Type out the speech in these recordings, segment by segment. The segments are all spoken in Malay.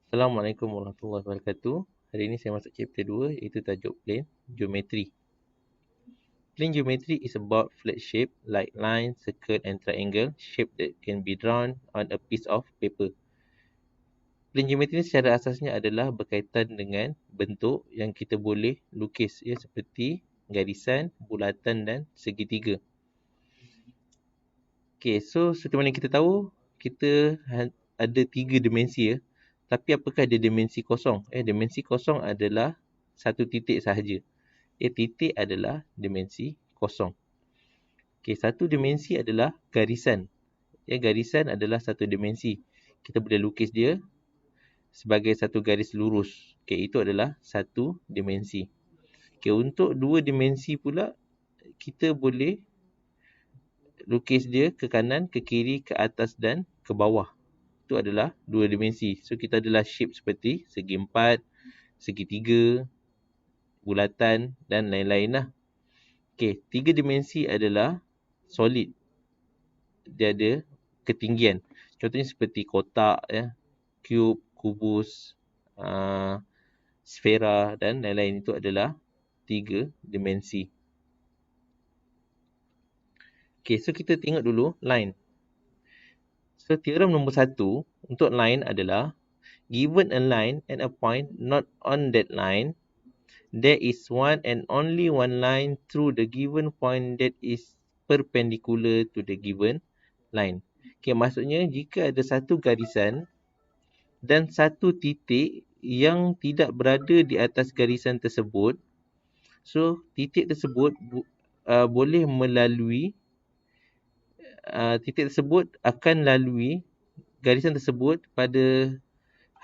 Assalamualaikum warahmatullahi wabarakatuh. Hari ini saya masuk chapter 2 iaitu tajuk plane geometry. Plane geometry is about flat shape like line, circle and triangle shape that can be drawn on a piece of paper. Plane geometry secara asasnya adalah berkaitan dengan bentuk yang kita boleh lukis seperti garisan, bulatan dan segitiga. Okay, so seperti mana kita tahu, kita ada 3 dimensi Tapi apakah dia dimensi kosong? Dimensi kosong adalah satu titik sahaja. Titik adalah dimensi kosong. Satu dimensi adalah garisan. Garisan adalah satu dimensi. Kita boleh lukis dia sebagai satu garis lurus. Itu adalah satu dimensi. Untuk dua dimensi pula, kita boleh lukis dia ke kanan, ke kiri, ke atas dan ke bawah. Itu adalah dua dimensi. So kita adalah shape seperti segi empat, segitiga, bulatan dan lain-lain lah. Tiga dimensi adalah solid. Dia ada ketinggian. Contohnya seperti kotak, cube, kubus, sfera dan lain-lain. Itu adalah tiga dimensi. So kita tengok dulu line. So teorem nombor 1 untuk line adalah given a line and a point not on that line, there is one and only one line through the given point that is perpendicular to the given line. Maksudnya jika ada satu garisan dan satu titik yang tidak berada di atas garisan tersebut, so titik tersebut boleh melalui titik tersebut akan lalui garisan tersebut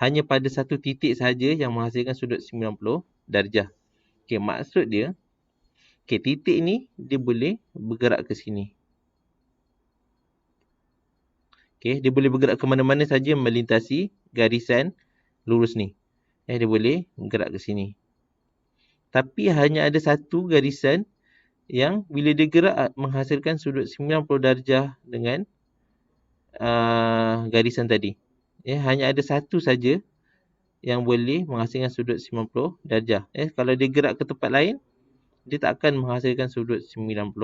hanya pada satu titik sahaja yang menghasilkan sudut 90 darjah. Maksud dia, titik ni dia boleh bergerak ke sini. Dia boleh bergerak ke mana-mana saja melintasi garisan lurus ni. Dia boleh bergerak ke sini. Tapi hanya ada satu garisan yang bila dia gerak menghasilkan sudut 90 darjah dengan garisan tadi. Hanya ada satu saja yang boleh menghasilkan sudut 90 darjah. Kalau dia gerak ke tempat lain, dia tak akan menghasilkan sudut 90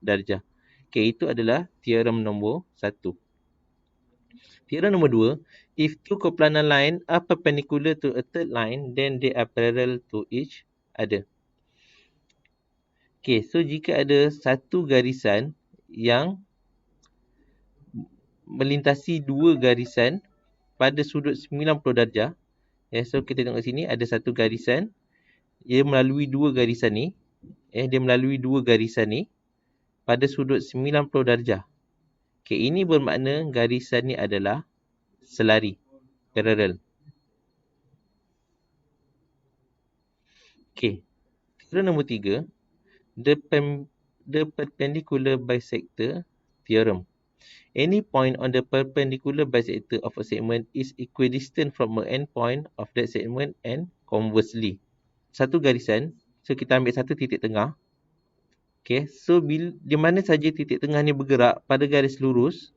darjah. Itu adalah teorem nombor 1. Teorem nombor 2, if two coplanar line are perpendicular to a third line, then they are parallel to each other. So jika ada satu garisan yang melintasi dua garisan pada sudut 90 darjah, so kita tengok sini ada satu garisan, dia melalui dua garisan ni, pada sudut 90 darjah. Ini bermakna garisan ni adalah selari, parallel. Teorem nombor 3, the perpendicular bisector theorem. Any point on the perpendicular bisector of a segment is equidistant from an endpoint of that segment and conversely. Satu garisan, so kita ambil satu titik tengah. So di mana saja titik tengah ni bergerak pada garis lurus,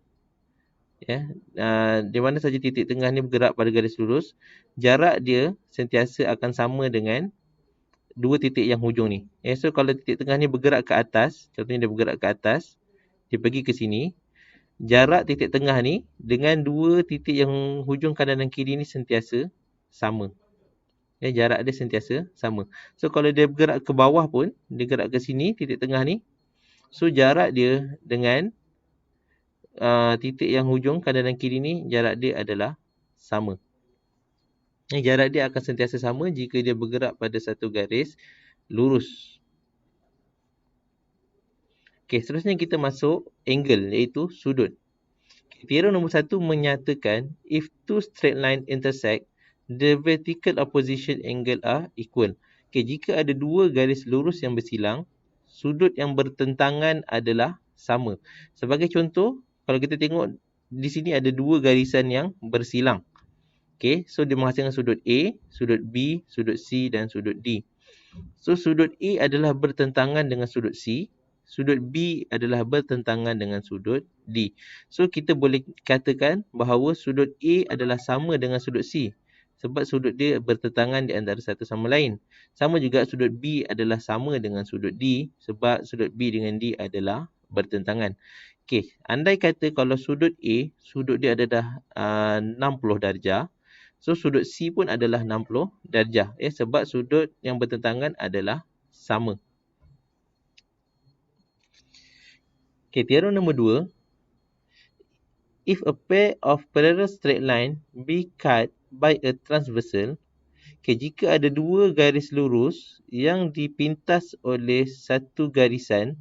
di mana saja titik tengah ni bergerak pada garis lurus, jarak dia sentiasa akan sama dengan dua titik yang hujung ni. So kalau titik tengah ni bergerak ke atas, contohnya dia bergerak ke atas, dia pergi ke sini, jarak titik tengah ni dengan dua titik yang hujung kanan dan kiri ni sentiasa sama. Jarak dia sentiasa sama. So kalau dia bergerak ke bawah pun, dia gerak ke sini, titik tengah ni, so jarak dia dengan titik yang hujung kanan dan kiri ni, jarak dia adalah sama. Jarak dia akan sentiasa sama jika dia bergerak pada satu garis lurus. Seterusnya kita masuk angle, iaitu sudut. Teorem nombor 1 menyatakan if two straight line intersect, the vertical opposition angle are equal. Jika ada dua garis lurus yang bersilang, sudut yang bertentangan adalah sama. Sebagai contoh, kalau kita tengok di sini ada dua garisan yang bersilang. So dia menghasilkan sudut A, sudut B, sudut C dan sudut D. So sudut A adalah bertentangan dengan sudut C, sudut B adalah bertentangan dengan sudut D. So kita boleh katakan bahawa sudut A adalah sama dengan sudut C. Sebab sudut dia bertentangan di antara satu sama lain. Sama juga sudut B adalah sama dengan sudut D sebab sudut B dengan D adalah bertentangan. Okey, andai kata kalau sudut A, sudut dia adalah 60 darjah. So sudut C pun adalah 60 darjah. Sebab sudut yang bertentangan adalah sama. Okey, teorem nombor 2. If a pair of parallel straight line be cut by a transversal, jika ada dua garis lurus yang dipintas oleh satu garisan,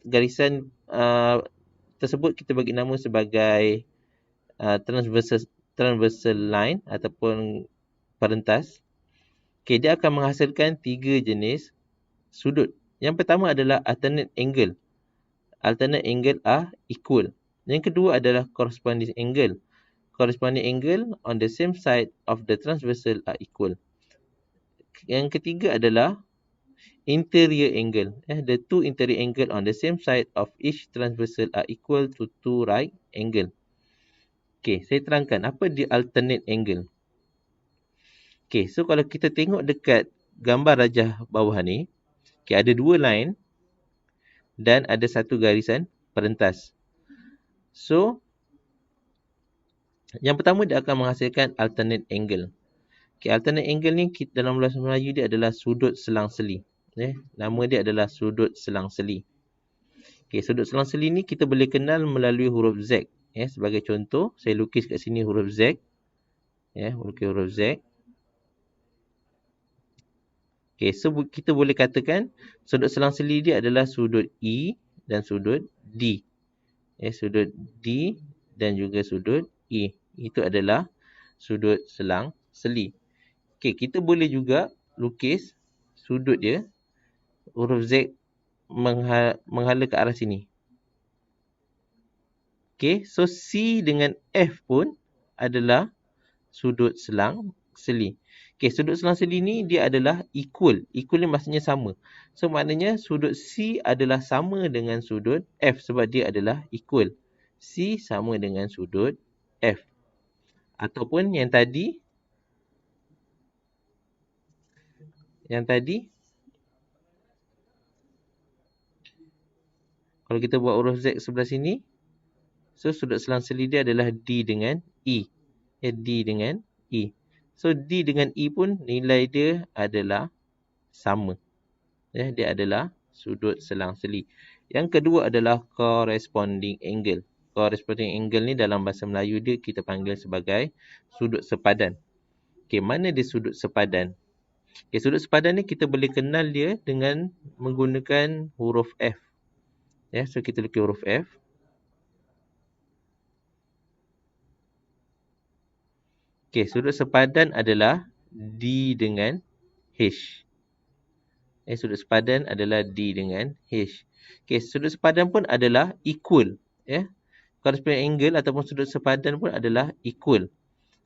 garisan tersebut kita bagi nama sebagai transversal line ataupun perentas. Dia akan menghasilkan tiga jenis sudut. Yang pertama adalah alternate angle. Alternate angle are equal. Yang kedua adalah corresponding angle. Corresponding angle on the same side of the transversal are equal. Yang ketiga adalah interior angle. The two interior angle on the same side of each transversal are equal to two right angle. Saya terangkan apa dia alternate angle. So kalau kita tengok dekat gambar rajah bawah ni, ada dua line dan ada satu garisan perentas. So, yang pertama dia akan menghasilkan alternate angle. Alternate angle ni dalam bahasa Melayu dia adalah sudut selang-seli. Nama dia adalah sudut selang-seli. Sudut selang-seli ni kita boleh kenal melalui huruf Z. Sebagai contoh, saya lukis kat sini huruf Z. Lukis huruf Z. So kita boleh katakan sudut selang-seli dia adalah sudut E dan sudut D. Sudut D dan juga sudut E. Itu adalah sudut selang-seli. Kita boleh juga lukis sudut dia, huruf Z menghala ke arah sini. So C dengan F pun adalah sudut selang-seli. Sudut selang-seli ni dia adalah equal. Equal ni maksudnya sama. So maknanya sudut C adalah sama dengan sudut F sebab dia adalah equal. C sama dengan sudut F. Ataupun yang tadi kalau kita buat huruf Z sebelah sini, so sudut selang-seli dia adalah D dengan E. D dengan E. So D dengan E pun nilai dia adalah sama. Dia adalah sudut selang-seli. Yang kedua adalah corresponding angle. Corresponding angle ni dalam bahasa Melayu dia kita panggil sebagai sudut sepadan. Mana dia sudut sepadan? Sudut sepadan ni kita boleh kenal dia dengan menggunakan huruf F. So kita lukis huruf F. Sudut sepadan adalah D dengan H. Sudut sepadan adalah D dengan H. Sudut sepadan pun adalah equal. Corresponding angle ataupun sudut sepadan pun adalah equal.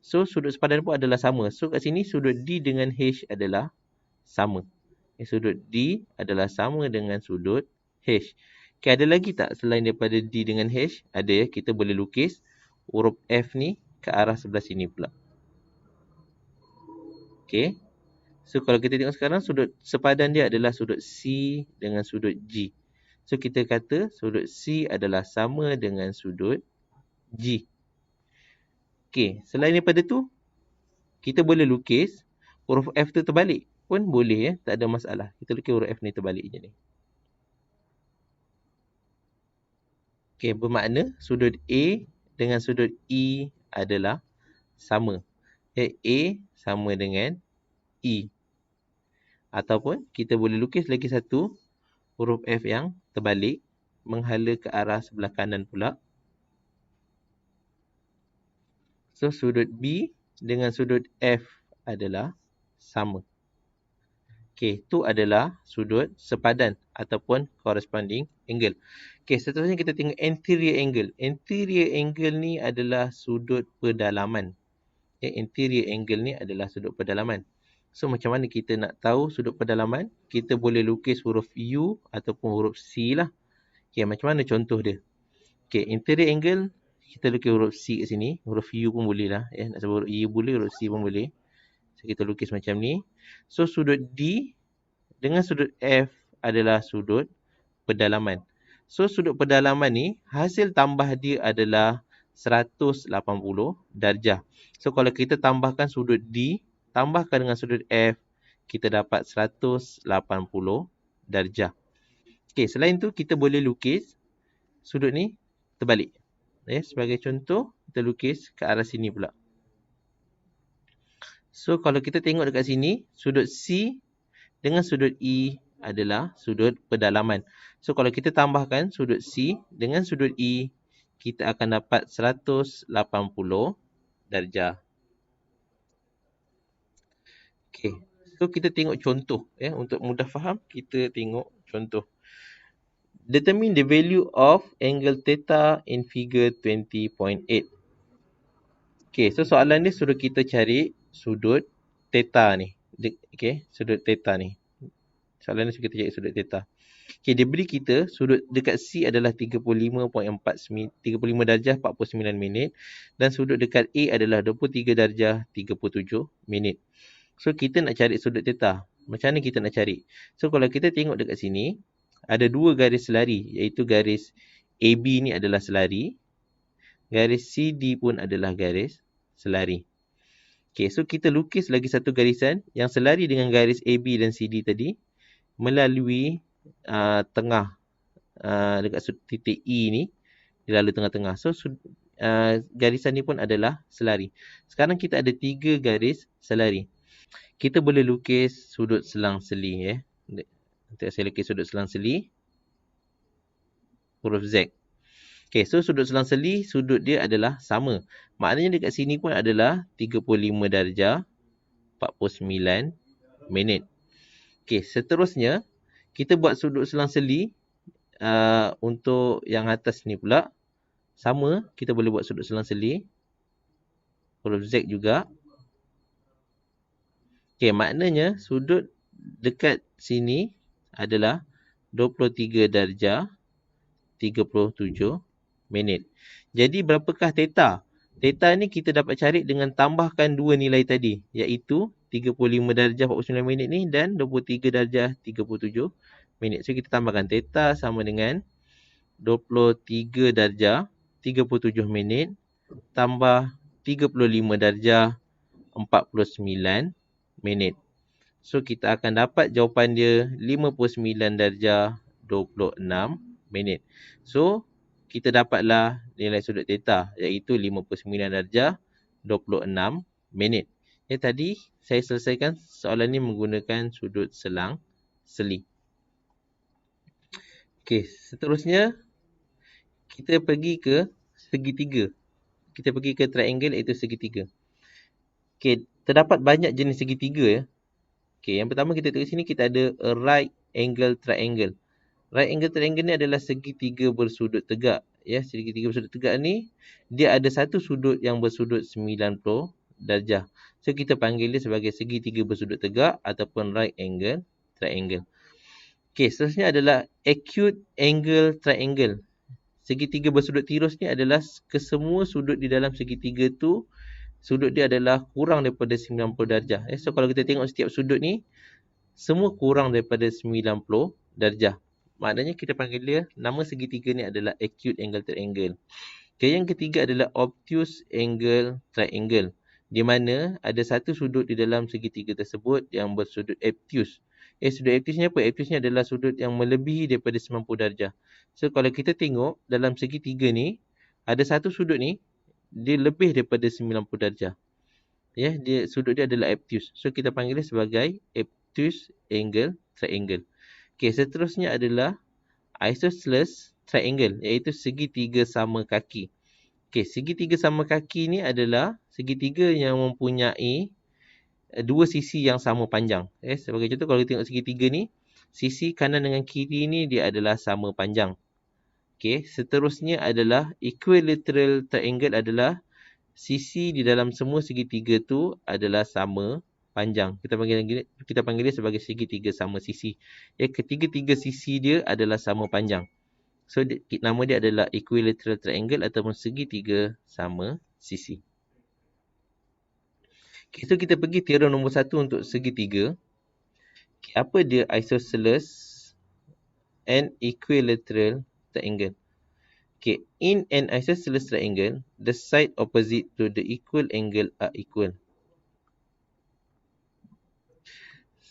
So, sudut sepadan pun adalah sama. So, kat sini sudut D dengan H adalah sama. Sudut D adalah sama dengan sudut H. Ada lagi tak selain daripada D dengan H? Ada ya. Kita boleh lukis huruf F ni ke arah sebelah sini pula. So, kalau kita tengok sekarang, sudut sepadan dia adalah sudut C dengan sudut G. So, kita kata sudut C adalah sama dengan sudut G. Selain daripada tu, kita boleh lukis huruf F tu terbalik. Pun boleh tak ada masalah. Kita lukis huruf F ni terbalik je ni. Bermakna sudut A dengan sudut E adalah sama. A sama dengan E. Ataupun kita boleh lukis lagi satu huruf F yang terbalik menghala ke arah sebelah kanan pula. So sudut B dengan sudut F adalah sama. Itu adalah sudut sepadan ataupun corresponding angle. Seterusnya kita tengok anterior angle. Anterior angle ni adalah sudut pedalaman. Anterior angle ni adalah sudut pedalaman. So macam mana kita nak tahu sudut pedalaman? Kita boleh lukis huruf U ataupun huruf C lah. Macam mana contoh dia? Interior angle kita lukis huruf C kat sini. Huruf U pun boleh lah. Nak sebut huruf U boleh, huruf C pun boleh. So, kita lukis macam ni. So, sudut D dengan sudut F adalah sudut pedalaman. So, sudut pedalaman ni, hasil tambah dia adalah 180 darjah. So, kalau kita tambahkan sudut D, tambahkan dengan sudut F, kita dapat 180 darjah. Okey, selain tu kita boleh lukis sudut ni terbalik. Sebagai contoh, kita lukis ke arah sini pula. So, kalau kita tengok dekat sini, sudut C dengan sudut E adalah sudut pedalaman. So, kalau kita tambahkan sudut C dengan sudut E, kita akan dapat 180 darjah. Okey, so kita tengok contoh. Untuk mudah faham, kita tengok contoh. Determine the value of angle theta in figure 20.8. Okay, so soalan dia suruh kita cari sudut theta ni. Okay, sudut theta ni. Soalan dia suruh kita cari sudut theta. Okay, dia beri kita sudut dekat C adalah 35 darjah 49 minit. Dan sudut dekat A adalah 23 darjah 37 minit. So, kita nak cari sudut theta. Macam mana kita nak cari? So, kalau kita tengok dekat sini, ada dua garis selari, iaitu garis AB ni adalah selari, garis CD pun adalah garis selari. Okay, so kita lukis lagi satu garisan yang selari dengan garis AB dan CD tadi melalui tengah dekat titik E ni, dia lalu tengah-tengah. So, garisan ni pun adalah selari. Sekarang kita ada 3 garis selari. Kita boleh lukis sudut selang-seli. Nanti saya lukis sudut selang-seli. Huruf Z. Okay, so sudut selang-seli, sudut dia adalah sama. Maknanya dekat sini pun adalah 35 darjah 49 minit. Okay, seterusnya, kita buat sudut selang-seli untuk yang atas ni pula. Sama, kita boleh buat sudut selang-seli. Huruf Z juga. Okay, maknanya sudut dekat sini adalah 23 darjah 37 minit. Jadi berapakah theta? Theta ni kita dapat cari dengan tambahkan dua nilai tadi, iaitu 35 darjah 49 minit ni dan 23 darjah 37 minit. So kita tambahkan theta sama dengan 23 darjah 37 minit tambah 35 darjah 49 minit. So, kita akan dapat jawapan dia 59 darjah 26 minit. So, kita dapatlah nilai sudut theta, iaitu 59 darjah 26 minit. Tadi saya selesaikan soalan ni menggunakan sudut selang-seli. Okey, seterusnya kita pergi ke segitiga. Kita pergi ke triangle, iaitu segitiga. Okey, terdapat banyak jenis segitiga. Okey, yang pertama kita tengok sini, kita ada a right angle triangle. Right angle triangle ni adalah segitiga bersudut tegak. Segitiga bersudut tegak ni, dia ada satu sudut yang bersudut 90 darjah. So, kita panggil dia sebagai segitiga bersudut tegak ataupun right angle triangle. Okey, seterusnya adalah acute angle triangle. Segitiga bersudut tirus ni adalah kesemua sudut di dalam segitiga tu, sudut dia adalah kurang daripada 90 darjah. So, kalau kita tengok setiap sudut ni, semua kurang daripada 90 darjah. Maknanya kita panggil dia, nama segitiga ni adalah acute angle triangle. Okay, yang ketiga adalah obtuse angle triangle, di mana ada satu sudut di dalam segitiga tersebut yang bersudut obtuse. Sudut obtuse ni apa? Obtuse ni adalah sudut yang melebihi daripada 90 darjah. So, kalau kita tengok dalam segitiga ni, ada satu sudut ni, dia lebih daripada 90 darjah. Sudut dia adalah obtuse. So, kita panggil dia sebagai obtuse angle triangle. Okay, seterusnya adalah isosceles triangle, iaitu segitiga sama kaki. Okay, segitiga sama kaki ni adalah segitiga yang mempunyai dua sisi yang sama panjang. Sebagai contoh, kalau kita tengok segitiga ni, sisi kanan dengan kiri ni dia adalah sama panjang. Okay, seterusnya adalah equilateral triangle, adalah sisi di dalam semua segitiga tu adalah sama panjang. Kita panggil dia sebagai segitiga sama sisi. Ketiga-tiga sisi dia adalah sama panjang. So nama dia adalah equilateral triangle ataupun segitiga sama sisi. Okay, so kita pergi teorem nombor 1 untuk segitiga. Okay, apa dia isosceles and equilateral triangle? Okay, in an isosceles triangle, the side opposite to the equal angle are equal.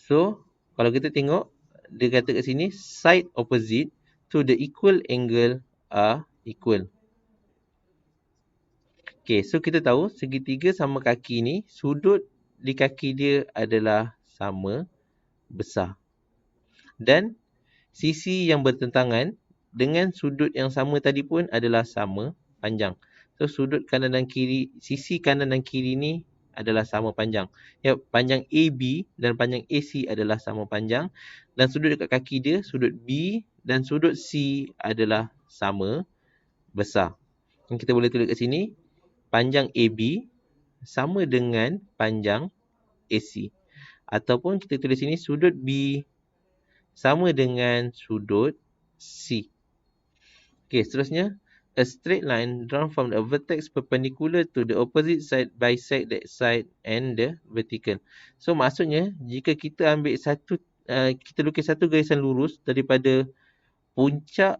So, kalau kita tengok, dia kata kat sini, side opposite to the equal angle are equal. Okay, so kita tahu segitiga sama kaki ni, sudut di kaki dia adalah sama besar. Dan sisi yang bertentangan dengan sudut yang sama tadi pun adalah sama panjang. So, sudut kanan dan kiri, sisi kanan dan kiri ni adalah sama panjang. Ya, panjang AB dan panjang AC adalah sama panjang. Dan sudut dekat kaki dia, sudut B dan sudut C adalah sama besar. Yang kita boleh tulis kat sini, panjang AB sama dengan panjang AC. Ataupun kita tulis sini, sudut B sama dengan sudut C. Okay, seterusnya. A straight line drawn from the vertex perpendicular to the opposite side bisect that side and the vertical. So, maksudnya, jika kita ambil kita lukis satu garisan lurus daripada puncak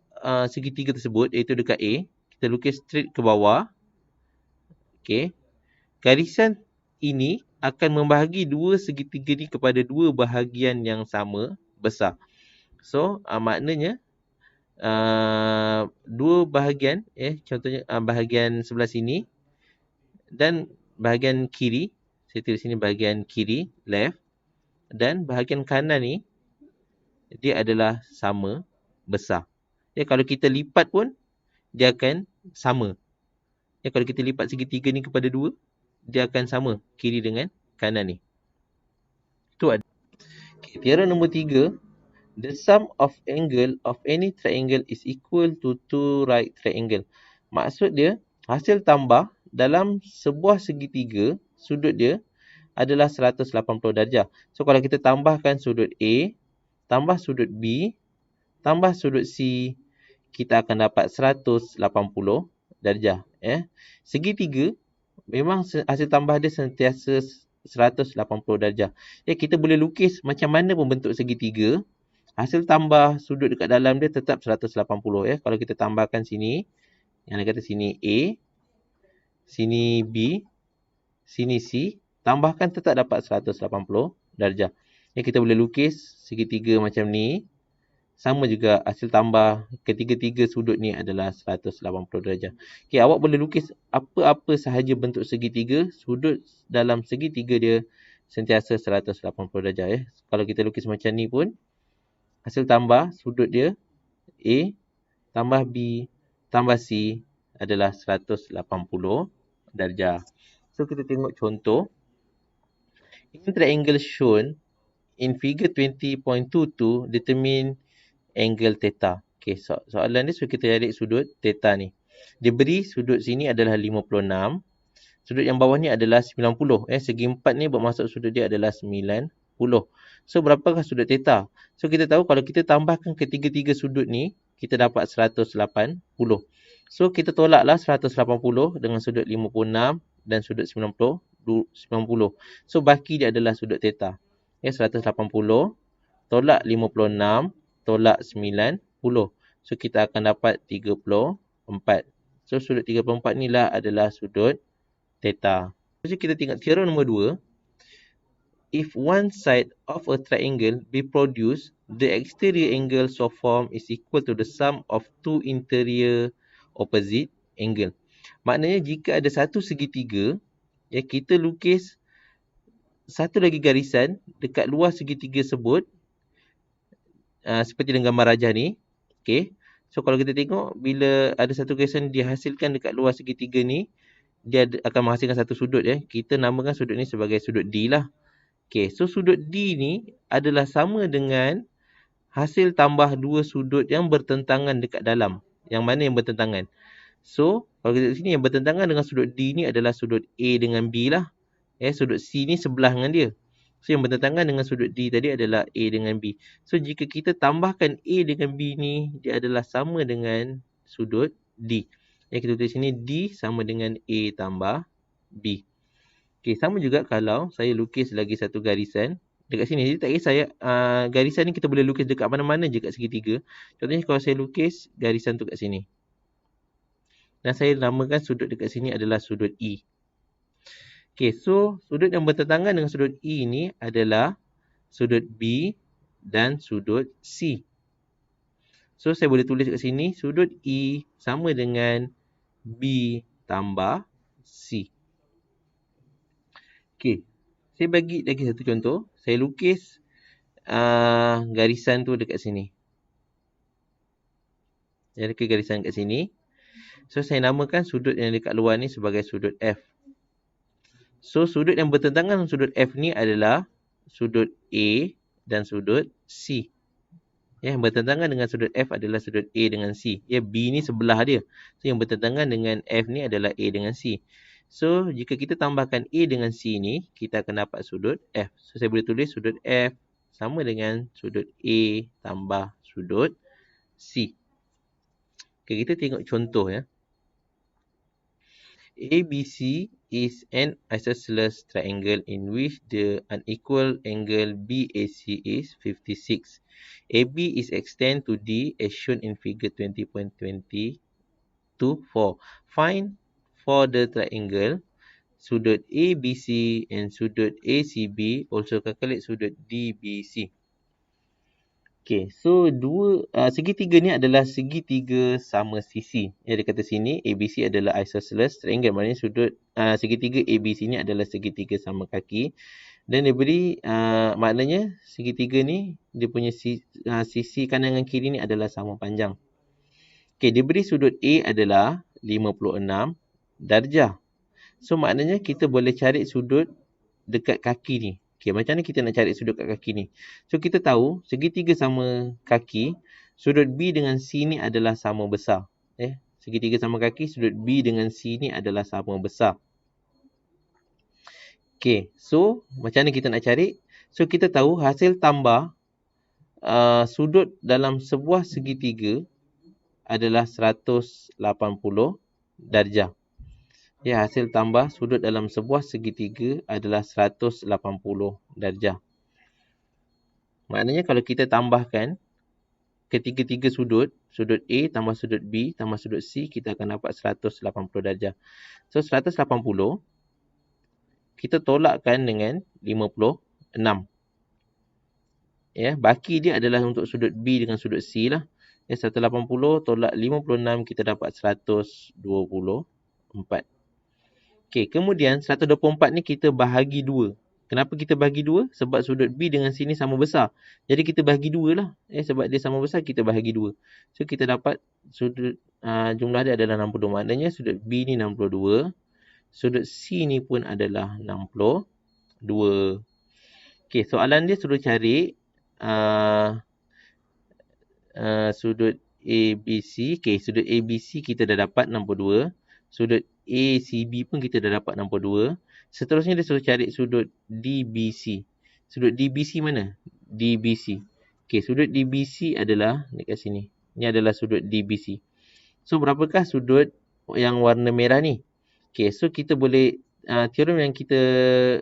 segitiga tersebut, iaitu dekat A, kita lukis straight ke bawah. Okay. Garisan ini akan membahagi dua segitiga ni kepada dua bahagian yang sama besar. So, maknanya dua bahagian, contohnya bahagian sebelah sini dan bahagian kiri, saya tulis sini bahagian kiri, left, dan bahagian kanan ni, dia adalah sama besar. Kalau kita lipat pun, dia akan sama. Kalau kita lipat segitiga ni kepada dua, dia akan sama kiri dengan kanan ni. Itu ada. Okay, teorem nombor 3. The sum of angle of any triangle is equal to two right triangle. Maksud dia, hasil tambah dalam sebuah segitiga, sudut dia adalah 180 darjah. So, kalau kita tambahkan sudut A, tambah sudut B, tambah sudut C, kita akan dapat 180 darjah. Segitiga, memang hasil tambah dia sentiasa 180 darjah. Kita boleh lukis macam mana pun bentuk segitiga, hasil tambah sudut dekat dalam dia tetap 180. Kalau kita tambahkan sini, yang dia kata sini A, sini B, sini C, tambahkan tetap dapat 180 darjah. Kita boleh lukis segitiga macam ni. Sama juga hasil tambah ketiga-tiga sudut ni adalah 180 darjah. Awak boleh lukis apa-apa sahaja bentuk segitiga, sudut dalam segitiga dia sentiasa 180 darjah. Kalau kita lukis macam ni pun, hasil tambah sudut dia A tambah B tambah C adalah 180 darjah. So, kita tengok contoh. In triangle shown in figure 20.22, determine angle theta. Okay, soalan ni, so kita cari sudut theta ni. Dia beri sudut sini adalah 56. Sudut yang bawah ni adalah 90. Segi 4 ni bermaksud sudut dia adalah 90. So, berapakah sudut theta? So, kita tahu kalau kita tambahkan ketiga-tiga sudut ni, kita dapat 180. So, kita tolaklah 180 dengan sudut 56 dan sudut 90. So, baki dia adalah sudut theta. 180 tolak 56 tolak 90. So, kita akan dapat 34. So, sudut 34 ni lah adalah sudut theta. So, kita tengok teorem nombor 2. If one side of a triangle be produced, the exterior angle so formed is equal to the sum of two interior opposite angle. Maknanya jika ada satu segitiga, kita lukis satu lagi garisan dekat luar segitiga sebut, seperti dalam gambar rajah ni. Okay. So, kalau kita tengok, bila ada satu garisan dihasilkan dekat luar segitiga ni, dia akan menghasilkan satu sudut. Kita namakan sudut ni sebagai sudut D lah. Okay, so sudut D ni adalah sama dengan hasil tambah dua sudut yang bertentangan dekat dalam. Yang mana yang bertentangan? So, kalau kita sini yang bertentangan dengan sudut D ni adalah sudut A dengan B lah. Sudut C ni sebelah dengan dia. So yang bertentangan dengan sudut D tadi adalah A dengan B. So jika kita tambahkan A dengan B ni, dia adalah sama dengan sudut D. Yang kita tulis sini D sama dengan A tambah B. Okey, sama juga kalau saya lukis lagi satu garisan dekat sini. Jadi tak kisah ya, garisan ni kita boleh lukis dekat mana-mana je kat segitiga. Contohnya kalau saya lukis garisan tu kat sini. Dan saya namakan sudut dekat sini adalah sudut E. Okey, so sudut yang bertentangan dengan sudut E ni adalah sudut B dan sudut C. So saya boleh tulis kat sini sudut E sama dengan B tambah C. Okey, saya bagi lagi satu contoh. Saya lukis garisan tu dekat sini. Saya lukis garisan kat sini. So saya namakan sudut yang dekat luar ni sebagai sudut F. So sudut yang bertentangan dengan sudut F ni adalah sudut A dan sudut C. Ya, yang bertentangan dengan sudut F adalah sudut A dengan C. Ya, B ni sebelah dia. So yang bertentangan dengan F ni adalah A dengan C. So jika kita tambahkan A dengan C ni, kita akan dapat sudut F. So saya boleh tulis sudut F sama dengan sudut A tambah sudut C. Okay, kita tengok contoh ya. ABC is an isosceles triangle in which the unequal angle BAC is 56. AB is extended to D as shown in figure 20.22 for. Find for the triangle sudut ABC and sudut ACB, also calculate sudut DBC. Okay, so segitiga ni adalah segitiga sama sisi. Yang dia kata sini, ABC adalah isosceles triangle. Maknanya segitiga ABC ni adalah segitiga sama kaki. Dan dia beri, maknanya segitiga ni, dia punya sisi kanan dan kiri ni adalah sama panjang. Okay, dia beri sudut A adalah 56 darjah. So, maknanya kita boleh cari sudut dekat kaki ni. Okay, macam mana kita nak cari sudut kat kaki ni? So, kita tahu segitiga sama kaki, sudut B dengan C ni adalah sama besar. Segitiga sama kaki, sudut B dengan C ni adalah sama besar. Okay, so macam mana kita nak cari? So, kita tahu hasil tambah sudut dalam sebuah segitiga adalah 180 darjah. Ya, hasil tambah sudut dalam sebuah segitiga adalah 180 darjah. Maknanya kalau kita tambahkan ketiga-tiga sudut, sudut A tambah sudut B tambah sudut C, kita akan dapat 180 darjah. So 180 kita tolakkan dengan 56. Ya, baki dia adalah untuk sudut B dengan sudut C lah. Ya, 180 tolak 56 kita dapat 124. Okey, kemudian 124 ni kita bahagi 2. Kenapa kita bahagi 2? Sebab sudut B dengan C ni sama besar. Jadi kita bahagi 2 lah. Sebab dia sama besar, kita bahagi 2. So kita dapat sudut jumlah dia adalah 62. Maknanya sudut B ni 62. Sudut C ni pun adalah 62. Okey, soalan dia suruh cari sudut ABC. Okey, sudut ABC kita dah dapat 62. Sudut ACB pun kita dah dapat 62. Seterusnya dia suruh cari sudut DBC. Sudut DBC mana? DBC. Okey, sudut DBC adalah dekat sini. Ini adalah sudut DBC. So, berapakah sudut yang warna merah ni? Okey, so kita boleh, teorem yang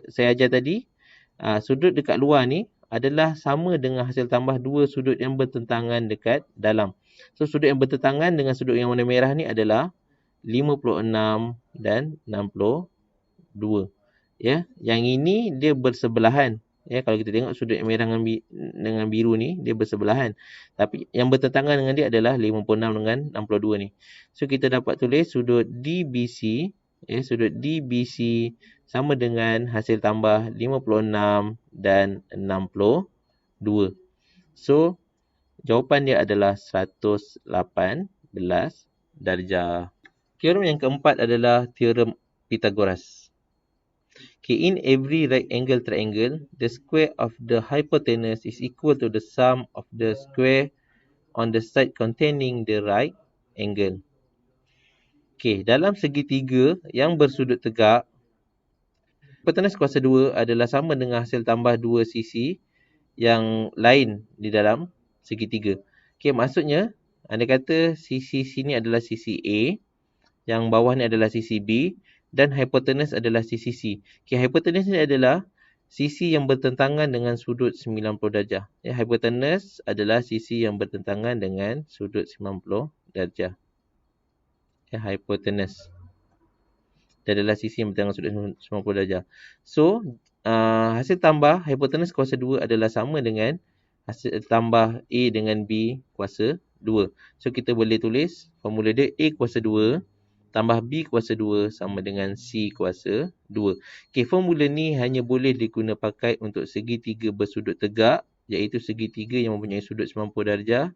saya ajar tadi, sudut dekat luar ni adalah sama dengan hasil tambah dua sudut yang bertentangan dekat dalam. So, sudut yang bertentangan dengan sudut yang warna merah ni adalah 56 dan 62. Ya, yang ini dia bersebelahan. Ya, kalau kita tengok sudut yang merah dengan biru ni dia bersebelahan. Tapi yang bertentangan dengan dia adalah 56 dengan 62 ni. So kita dapat tulis sudut DBC, sudut DBC sama dengan hasil tambah 56 dan 62. So jawapan dia adalah 118 darjah. Teorem yang keempat adalah teorem Pythagoras. Okay, in every right angle triangle, the square of the hypotenuse is equal to the sum of the square on the side containing the right angle. Okay, dalam segitiga yang bersudut tegak, Hipotenus kuasa 2 adalah sama dengan hasil tambah dua sisi yang lain di dalam segitiga. Okey, maksudnya anda kata sisi sini adalah sisi A, yang bawah ni adalah sisi B dan hipotenus adalah sisi C. Okey, hipotenus ni adalah sisi yang bertentangan dengan sudut 90 darjah. Ya, hipotenus adalah sisi yang bertentangan dengan sudut 90 darjah. Ya, hipotenus. Dia adalah sisi yang bertengah sudut 90 darjah. So, hasil tambah hipotenus kuasa 2 adalah sama dengan hasil tambah A dengan B kuasa 2. So, kita boleh tulis formula dia A kuasa 2 tambah B kuasa 2 sama dengan C kuasa 2. Okay, formula ni hanya boleh diguna pakai untuk segitiga bersudut tegak, iaitu segitiga yang mempunyai sudut 90 darjah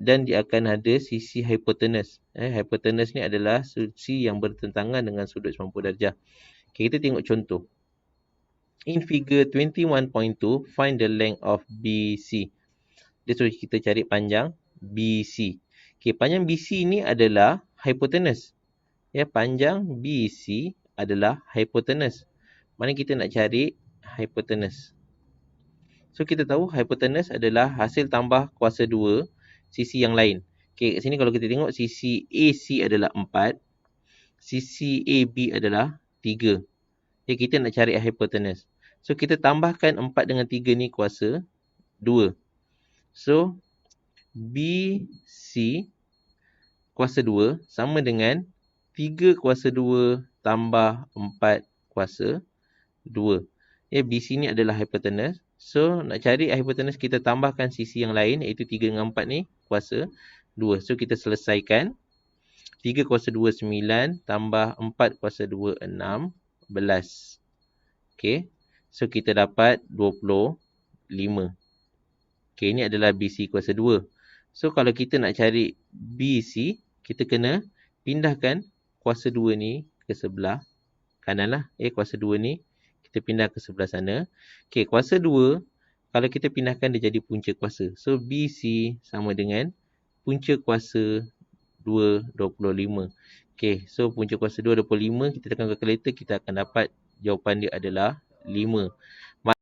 dan dia akan ada sisi hipotenus. Hipotenus ni adalah sisi yang bertentangan dengan sudut 90 darjah. Okay, kita tengok contoh. In figure 21.2, find the length of BC. Dia suruh kita cari panjang BC. Okay, panjang BC ni adalah hipotenus. Ya, panjang BC adalah hipotenus. Mana kita nak cari hipotenus? So, kita tahu hipotenus adalah hasil tambah kuasa 2 sisi yang lain. Okay, kat sini kalau kita tengok sisi AC adalah 4, sisi AB adalah 3. Okay, kita nak cari hipotenus. So, kita tambahkan 4 dengan 3 ni kuasa 2. So, BC kuasa 2 sama dengan 3 kuasa 2 tambah 4 kuasa 2. Ya, BC ni adalah hipotenus. So, nak cari hipotenus, kita tambahkan sisi yang lain, iaitu 3 dengan 4 ni kuasa 2. So, kita selesaikan. 3 kuasa 2, 9. Tambah 4 kuasa 2, 16. Okay. So, kita dapat 25. Okay, ini adalah BC kuasa 2. So, kalau kita nak cari BC, kita kena pindahkan kuasa 2 ni ke sebelah kanan lah. Kuasa 2 ni kita pindah ke sebelah sana. Okay, kuasa 2, kalau kita pindahkan dia jadi punca kuasa. So, BC sama dengan punca kuasa 2, 25. Okay, so punca kuasa 2, 25. Kita tekan kalkulator, kita akan dapat jawapan dia adalah 5.